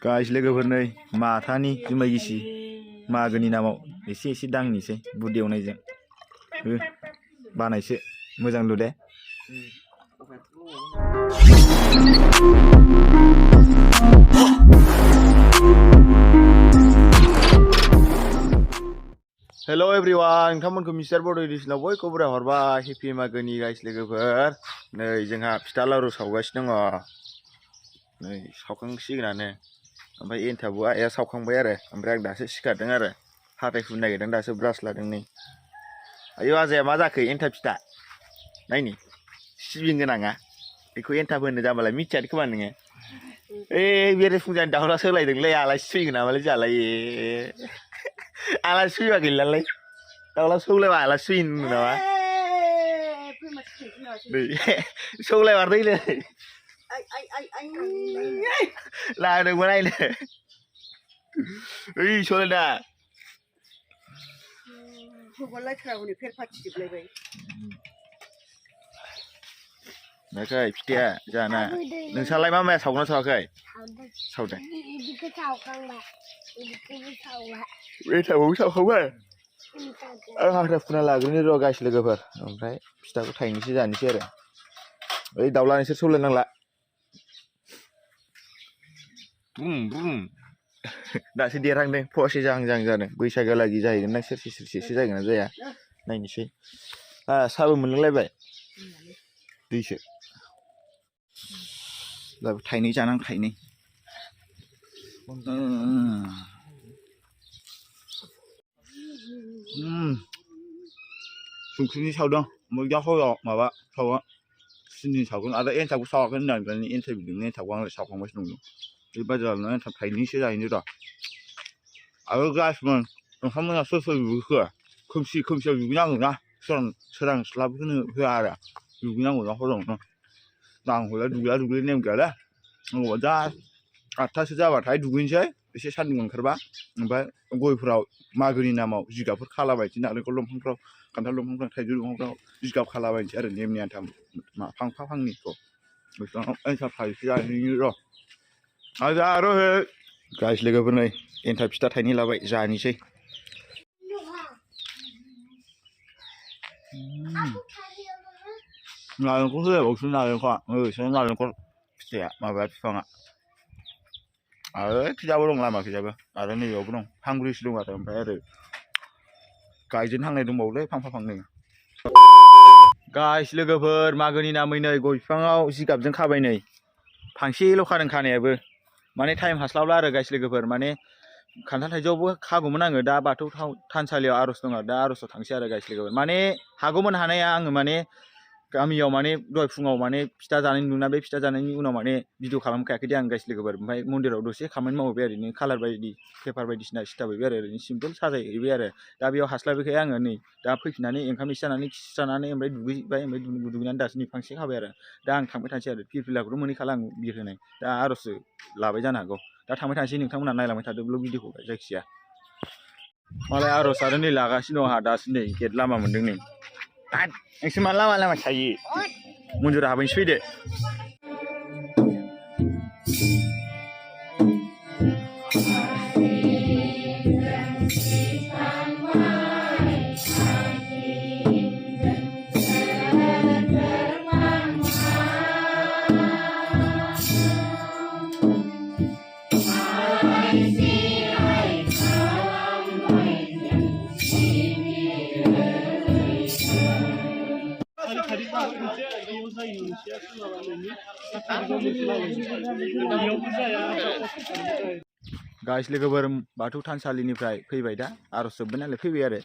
Guys लोगोफोर नै माथानि जुमाय गिसि मागोनि नामाव एसे एसे दांनिसै बुद एवनायजों बानायसो मोजां लुदे। हेलो एवरीवन, नोंथांमोनखौ मिस्टार बड एडिशनाव बयखौबो हरबाय हेपि मागोनि गाइस लोगोफोर। नै जोंहा फिथा लारु सावगासिनो दङ, नै सावखांसिगोनानो। ओमफ्राय एन्थाबखौ आइया सावखांबाय आरो, ओमफ्राय आं दासो सिखारदों आरो हाथाय फुनो नागिरदों, दासो ब्रास लादों नै। आयौ आजाया मा जाखो? एन्थाब फिथा नायनि सिबिं गोनाङा बेखौ एन्थाब होनो जाबालाय मिथियानो खोमा नोङो। बेरेफुंजानि दाउला सोलायदोंलै, आलासि फैगोन नामालै जालाय। आलासि फैबा गैलालै, दाउला सौलायबा आलासि फैगोन नामा सौलायमारदोंलै लादोंमोन आइनो। सौलायदा नाखै फिथाया जाना। नोंसालाय मा माया सावना सावाखै? सावदों। एन्थाबखौबो सावखांबाय। आं हाथा फुना लाग्रोनि र' गाइस लोगोफोर, ओमफ्राय फिथाखौ थाइनैसो जानोसै आरो। ओइ दाउला नोंसोर सौलायनांला। दासो देरहांदों, फवासे जाहां जाहां जादों। बैसागोलागि जाहैगोन ना सेरसेसो जाहैगोन ना जाया नायनोसै। साहाबो मोनलोंलायबाय, दैसो दाबो थाइनै जानां थाइनै। संख्रिनि सावदों, मैदा होआव माबा सावा सिनि सावगोन आरो एन्थाबखौ सावाखै होननानै एन्थाब बिदोंमोन। एन्थाबखौ आंलाय सावखांबायसो नंदों। बे बाजारावनो एन्थाब थाइनैसो जाहैनो र'। आरो गाइसमोन, नोंथांमोना सोर सोर दुगैखो? खोमसियाव दुगैनांगौ ना, सोरांस्लाब होआ आरो दुगैनांगौ ना हरावनो। आं हयले दुगैया नेम गैयालै। आंबा दा 8थासो जाबाथाय दुगैनोसै एसे सान्दुं ओंखारबा, ओमफ्राय गयफोराव मागोनि नामाव जिगाबफोर खालाबायनोसै, नारेंखल दंफांफ्राव, खान्थाल दंफांफ्राव, थाइजौ दंफांफ्राव जिगाब खालाबायनोसै आरो नेमनि आन्था फांफा फांनैखौ। एन्थाब थाइसे जाहैनि र'। आरो गाइस लोगोफोर नै एन्थाब फिथा थाइनै लाबाय, जानोसै। नारेंखल होलायबावसो, नारेंखल फिथाइया माबा बिफाङा। आरो खिजाबो दं, लामा खिजाबो आरो नैबेयावबो दं, फांब्रैसो दं आरो। ओमफ्राय आरो गायजेनहांनाय दंबावोलै फांफा फांनै। गाइस लोगोफोर मागोनि नामै नै गय बिफाङाव जिगाबजों खाबाय, नै फांसेल' खादों खानायाबो। माने टाइम हास्लाबला आरो गाइस लोगोफोर, माने खान्थाल थाइजौआवबो खागौमोन आङो, दा बाथौ थानसालियाव आर'ज दङ, दा आर'जआव थांसै आरो गाइस लोगोफोर। माने हागौमोन हानाया, आङो माने गामियाव माने दहाय फुङाव माने फिथा जानाय नुना, बे फिथा जानायनि उनाव माने भिडिअ खालामखायाखै दे आं गाइस लोगोफोर। ओमफ्राय मन्दिराव दसे खामानि मावहैबाय, ओरैनो कालार बायदि पेपार बायदिसिना सिथाबहैबाय आरो, ओरैनो सिम्पोल साजायहैबाय आरो। दा बेयाव हास्लाबैखाय आङो नै दा फैफिननानै ओंखाम एसे जानानै खि सुस्रानानै ओमफ्राय दुगैबाय, ओमफ्राय दुगैनानै दासो नै फांसे खाबाय आरो। दा आं थांबाय थानोसै आरो, फिरफिलाखौथ' मोनहैखाला आं बिर होनाय, दा आर'जसो लाबाय जानो हागौ। दा थांबाय थानोसै, नोंथांमोना नायलांबाय थादो ब्लग भिडिअखौ जायखिजाया। मालाय आर'ज आरो नै लागासिनो दं, आंहा दासो नै गेट लामा मोनदों नै। नोंसोर मा लामा थायो? मन्दिराव हाबैनोसै फैदो। गाइस लोगोफोर बाथौ थानसालिनिफ्राय फैबाय, दा आर'ज जोब्बाय नालाय फैबाय आरो,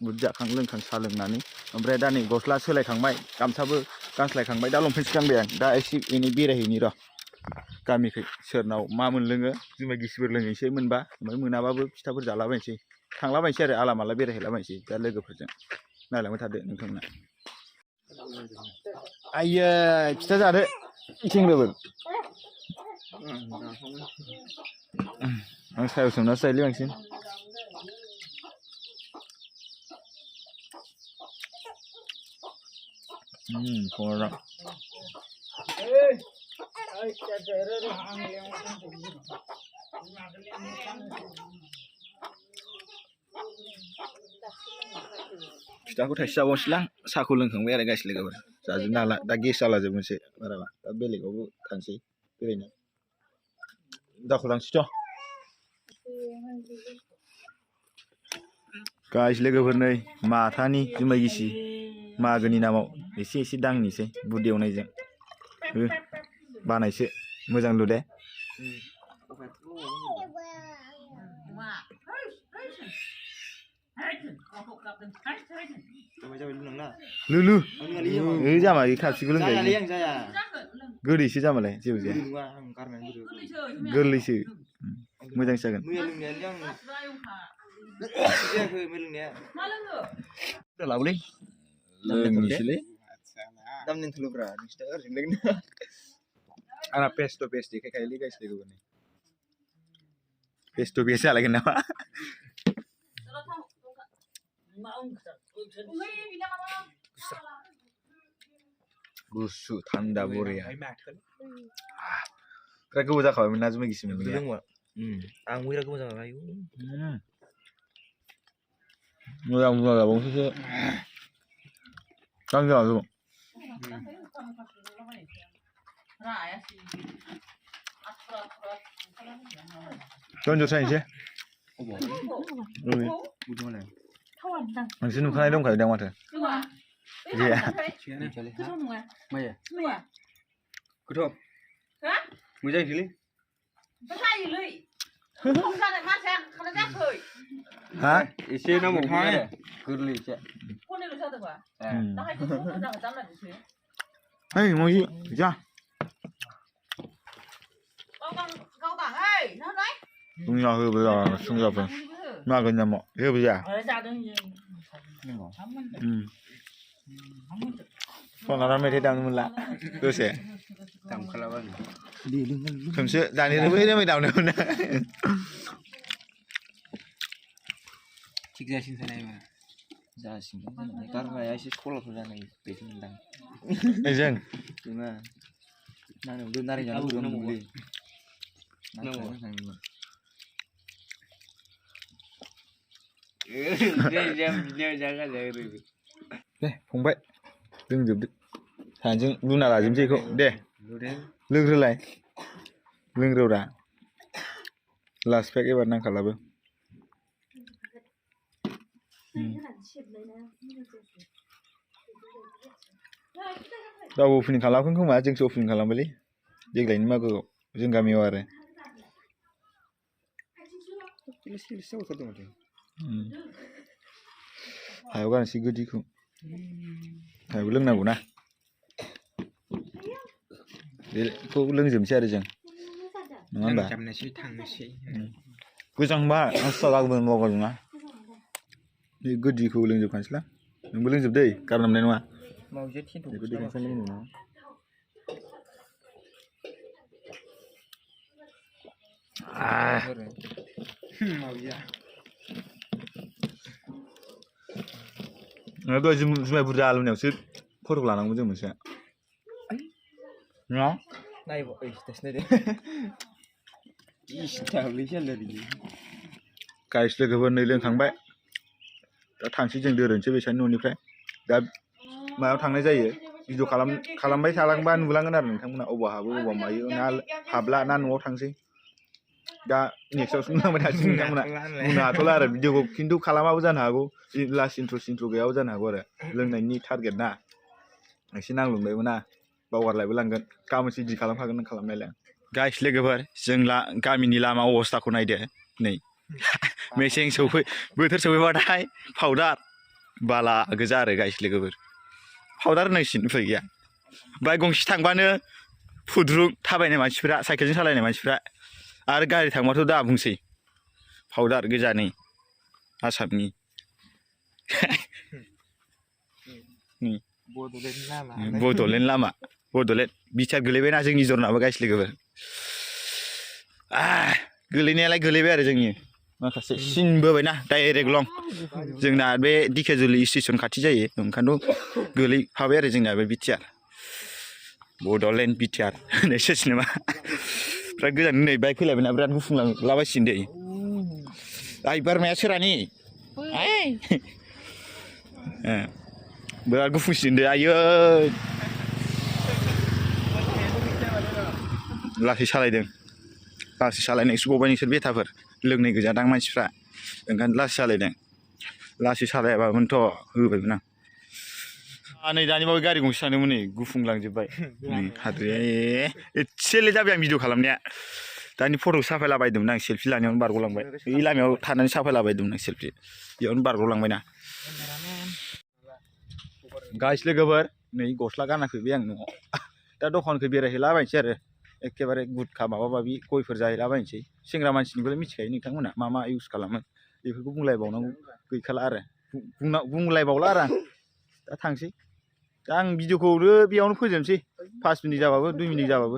बुद जाखां लोंखां साहा लोंनानै। ओमफ्राय दा नै गस्ला सोलायखांबाय, गामसाबो गानस्लायखांबाय, दा लंपेन्टसो गानबाय आं। दा एसे एनै बेरायहैनि र' गामिखै, सोरनाव मा मोनलोङो, जुमाय गिसिफोर लोंहैसै मोनबा, ओमफ्राय मोनाबाबो फिथाफोर जालाबायनोसै, थांलाबायनोसै आरो आला माला बेरायहैलाबायनोसै दा लोगोफोरजों। नायलांबाय थादो नोंथांमोना। आइयै फिथा जादो सेंग्राफोर। आं सायाव सोमनासो जायोलै बांसिन। संना फिथाखौ थाइसे जाबावनोसैलां साहाखौ लोंखांबाय आरो गाइस लोगोफोर जाजोबनो हाला दा गेस जालाजोबनोसै बाराबा दा बेलेगावबो थांसै बेरायनो दाखुलांसैथ' गाइस लोगोफोर नै माथानि जुमाय गिसि मागोनि नामाव एसे एसे दांनिसै बुद एवनायजों बानायसो मोजां लुदे लुलु जामा खापसिखौ लोंजायो गोदैसो जामालाय जेबो जाया गोरलैसो मोजांसो जागोन लाबोलै लोंनोसैलै आंना फेस टु फेस देखायखायोलै गाइस लोगोफोरनि फेस टु फेस जालायगोन नामा गुसु थान्दा बरिया बिराद गोबाव जाखाबायमोन ना जुमाय गिसि मोनलोंनाया आंबो बिराद गोबाव जाबाय मोजां मोजां जाबावनोसैसो गां जाबाय दोनजोबसायनोसै नोंसोर नुखानाय दंखायो दां माथो गैया गोथाव मोजांसोलै हा एसे नांबावगोन आरो गोरलै एसे ओइ मजि जा जोंना होबोला संजाबोन मागोनि नामाव होबोया सनारा मेथाइ दामनो मोनला दसे दामखालाबानो खोमसो दानि रोमै रोमै दामनो मोना थिग जासिगोन नायबा जासिगोन गारनाया एसे सलाफोर जानाय बायदि मोनदां जों नङा नारें नारें जानो लुबैदोंमोनलै दे फंबाय लोंजोबदो सानैजों लुना लाजोबनोसै बेखौ दे लोंग्रोलाय लोंग्रोब्रा लास्ट पेक एबार नांखालाबो रावबो अपेनिं खालामाखै खोमा जोंसो अपेनिं खालामबायलै देग्लायनि मागोआव जों गामियाव आरो हायाव गारनोसै गोदैखौ हायाव लोंनांगौ ना बेखौ लोंजोबनोसै आरो जों नङा होनबा गोजांबा हास्रा जागौमोन मावगाजों ना बे गोदैखौ लोंजोबखानोसैलां नोंबो लोंजोब दै गारनो मोननाय नङा बेखौ दैखांसै लोंनो दहाय जुमाय बुरजा लोंनायावसो फट'खौ लानांगौ जों मोनसे नङा गाइस लोगोफोर नै लोंखांबाय दा थांसै जों दोरोनोसै बैसानि न'निफ्राय दा मायाव थांनाय जायो भिडिअ खालामबाय थालांबा नुलांगोन आरो नोंथांमोना अबाव हाबो अबाव मायो ना हाबला ना न'आव थांसै दा नेक्स्टआवसो नुलांबाय थासिगोन नोंथांमोना बुंनो हाथ'ला आरो भिडिअखौ खिन्थु खालामाबो जानो हागौ लास्ट इन्ट्र' गैयाबो जानो हागौ आरो लोंनायनि टारगेट ना एसे नांलुंबायबो ना बावगारलायबो लांगोन गाबोनसो इदिट खालामखागोन नों खालामनायलाय गाइस लोगोफोर जों गामिनि लामा अबस्थाखौ नायदो नै मेसें बोथोर सफैबाथाय पाउडार बाला गोजा आरो गाइस लोगोफोर पाउडार होनांसिगोन उफाय गैया बाइक गंसे थांबानो फुद्रुक थाबायनाय मानसिफ्रा साइकेलजों सालायनाय मानसिफ्रा आरो गारि थांबाथ' दा बुंसै पाउडार गोजा नै आसामनि बड'लेण्ड लामा बड'लेण्ड बिटिआर गोलैबायना जोंनि जरनाबो गाइस लोगोफोर गोलैनायालाय गोलैबाय आरो जोंनि माखासे सिन बोबायना डाइरेक्ट लं जोंना बे दिकेजुलि स्टेसन खाथि जायो ओंखायनोथ' गोलैफाबाय आरो जोंना बे बिटिआर बड'लेण्ड बिटिआर होननायसो नामा बिराद गोजान नै बाइक फैलायबायना बिराद गुफुंलांलाबायसिगोन दै आइ बोरमाया सोरानि बिराद गुफुंसिगोन दै आयै लासै सालायदों लासै सालायनायसो गबाय नोंसोर बेथाफोर लोंनाय गोजादां मानसिफ्रा ओंखायनो लासै सालायदों लासै सालायाबामोनथ' होबायमोन आं नै दानि बावै गारि गंसे थांदोंमोन नै गुफुंलांजोब्बाय हाद्रिया एसेल' जाबाय आं भिडिअ खालामनाया दानि फट' साफायलाबायदोंमोन आं सेल्फि लानायावनो बारग'लांबाय बे लामायाव थानानै साफायलाबायदोंमोन आं सेल्फि बेयावनो बारग'लांबायना गाइस लोगोफोर नै गस्ला गानना फैबाय आं न'आव दा दखानखौ बेरायहैलाबायनोसै आरो एखेबारे गुटखा माबा माबि गयफोर जाहैलाबायनोसै सेंग्रा मानसिनिखौलाय मिथिखायो नोंथांमोना मा मा इउस खालामो बेफोरखौ बुंलायबावनांगौ गैखाला आरो बुंलायबावला आरो आं दा थांसै दा आं भिडिअखौनो बेयावनो फोजोबनोसै 5 मिनिट जाबाबो 2 मिनिट जाबाबो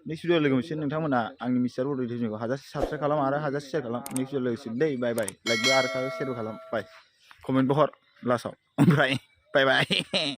नेक्स्ट भिडिअ लोगो मोनसिगोन नोंथांमोना आंनि मिस्टार बड' भिडिअखौ हाजासे साबसक्राइब खालाम आरो हाजासे शेयार खालाम नेक्स्ट भिडिअ लोगोसे दै बाय बाय लाइकबो आरो शेयारबो खालाम बाय कमेन्टबो हर लास्टआव ओमफ्राय बाय बाय